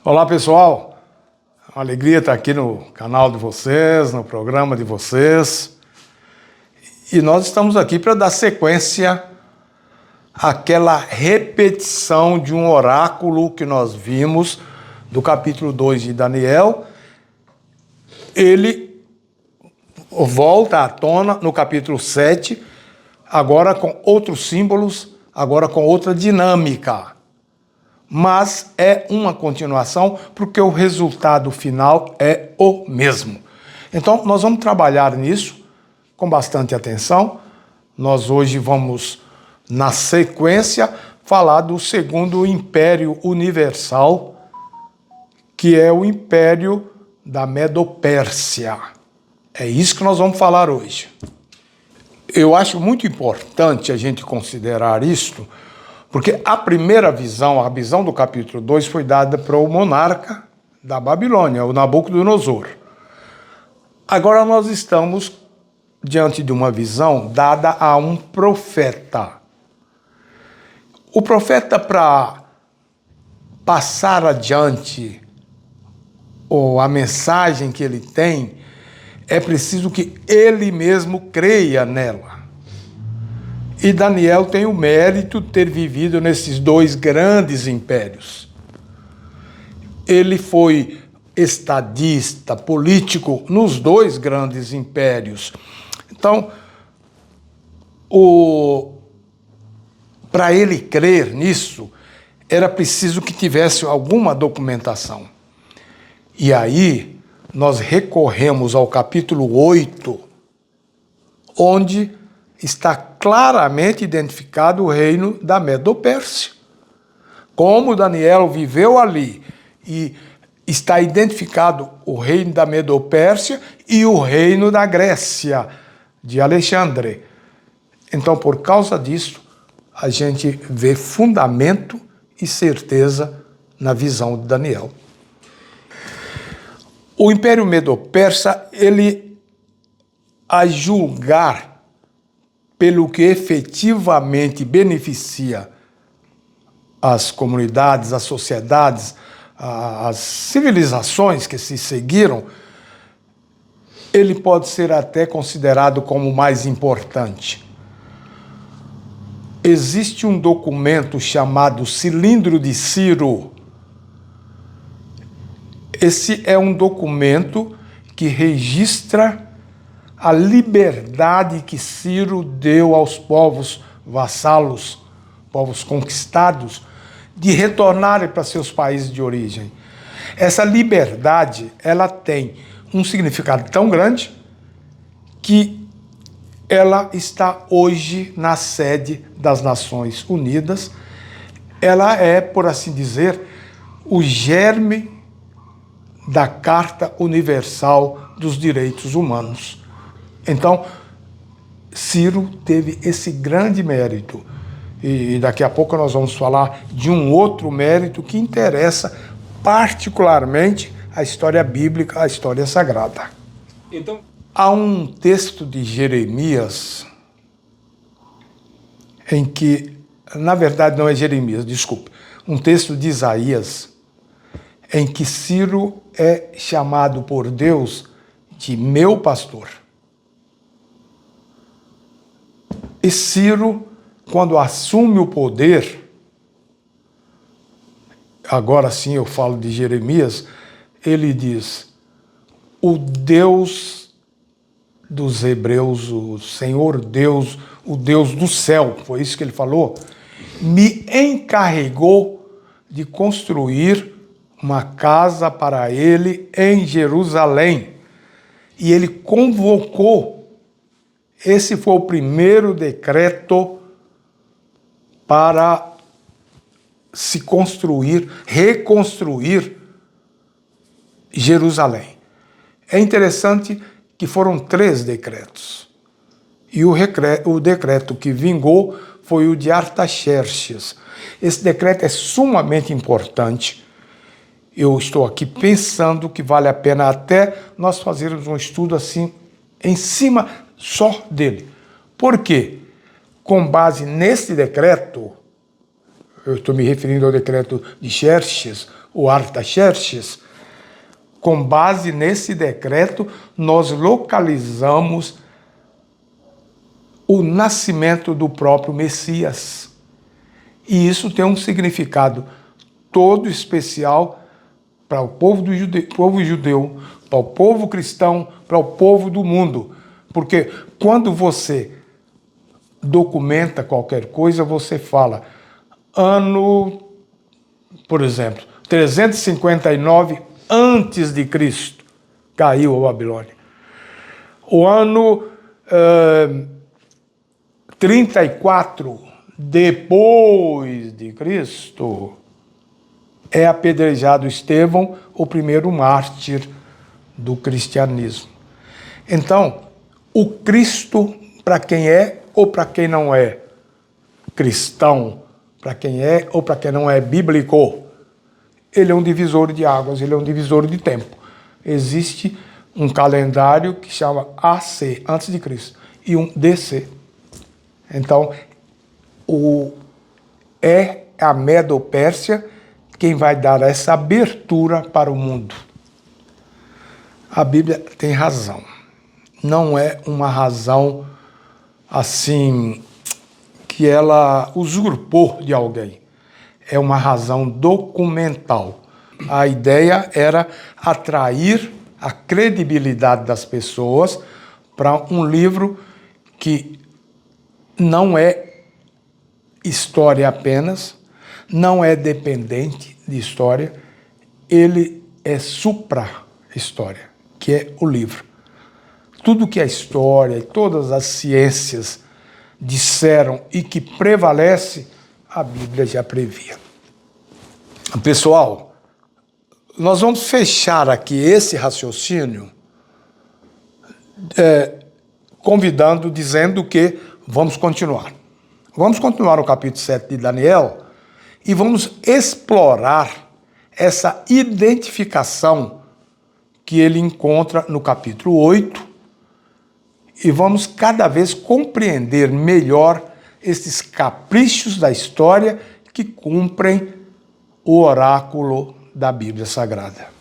Olá pessoal, é uma alegria estar aqui no canal de vocês, no programa de vocês. E nós estamos aqui para dar sequência àquela repetição de um oráculo que nós vimos do capítulo 2 de Daniel. Ele volta à tona no capítulo 7, agora com outros símbolos, agora com outra dinâmica. Mas é uma continuação, porque o resultado final é o mesmo. Então, nós vamos trabalhar nisso com bastante atenção. Nós hoje vamos, na sequência, falar do segundo império universal, que é o império da Medo-Pérsia. É isso que nós vamos falar hoje. Eu acho muito importante a gente considerar isto, porque a primeira visão, a visão do capítulo 2, foi dada para o monarca da Babilônia, o Nabucodonosor. Agora nós estamos diante de uma visão dada a um profeta. O profeta, para passar adiante ou a mensagem que ele tem, é preciso que ele mesmo creia nela. E Daniel tem o mérito de ter vivido nesses dois grandes impérios. Ele foi estadista, político, nos dois grandes impérios. Então, para ele crer nisso, era preciso que tivesse alguma documentação. E aí, nós recorremos ao capítulo 8, onde está claramente identificado o reino da Medo-Pérsia. Como Daniel viveu ali e está identificado o reino da Medo-Pérsia e o reino da Grécia, de Alexandre. Então, por causa disso, a gente vê fundamento e certeza na visão de Daniel. O Império Medo-Persa, ele, a julgar pelo que efetivamente beneficia as comunidades, as sociedades, as civilizações que se seguiram, ele pode ser até considerado como o mais importante. Existe um documento chamado Cilindro de Ciro. Esse é um documento que registra a liberdade que Ciro deu aos povos vassalos, povos conquistados, de retornarem para seus países de origem. Essa liberdade, ela tem um significado tão grande que ela está hoje na sede das Nações Unidas. Ela é, por assim dizer, o germe da Carta Universal dos Direitos Humanos. Então, Ciro teve esse grande mérito. E daqui a pouco nós vamos falar de um outro mérito que interessa particularmente a história bíblica, a história sagrada. Então, há um texto de Jeremias em que, na verdade não é Jeremias, desculpe, um texto de Isaías em que Ciro é chamado por Deus de meu pastor. E Ciro, quando assume o poder, agora sim eu falo de Jeremias, ele diz: o Deus dos hebreus, o Senhor Deus, o Deus do céu, foi isso que ele falou, me encarregou de construir uma casa para ele em Jerusalém. E ele convocou. Esse foi o primeiro decreto para se construir, reconstruir Jerusalém. É interessante que foram 3 decretos. E o decreto que vingou foi o de Artaxerxes. Esse decreto é sumamente importante. Eu estou aqui pensando que vale a pena até nós fazermos um estudo assim, em cima só dele. Por quê? Com base nesse decreto, eu estou me referindo ao decreto de Xerxes, o Artaxerxes, com base nesse decreto, nós localizamos o nascimento do próprio Messias. E isso tem um significado todo especial para o povo judeu, para o povo cristão, para o povo do mundo. Porque quando você documenta qualquer coisa, você fala ano, por exemplo, 359 antes de Cristo, caiu a Babilônia. O ano 34 depois de Cristo é apedrejado Estevão, o primeiro mártir do cristianismo. Então, o Cristo, para quem é ou para quem não é cristão, para quem é ou para quem não é bíblico, ele é um divisor de águas, ele é um divisor de tempo. Existe um calendário que chama AC, antes de Cristo, e um DC. Então, é a Medo-Pérsia quem vai dar essa abertura para o mundo. A Bíblia tem razão. Não é uma razão assim que ela usurpou de alguém. É uma razão documental. A ideia era atrair a credibilidade das pessoas para um livro que não é história apenas, não é dependente de história, ele é supra-história, que é o livro. Tudo que a história e todas as ciências disseram e que prevalece, a Bíblia já previa. Pessoal, nós vamos fechar aqui esse raciocínio convidando, dizendo que vamos continuar. Vamos continuar no capítulo 7 de Daniel e vamos explorar essa identificação que ele encontra no capítulo 8 e vamos cada vez compreender melhor esses caprichos da história que cumprem o oráculo da Bíblia Sagrada.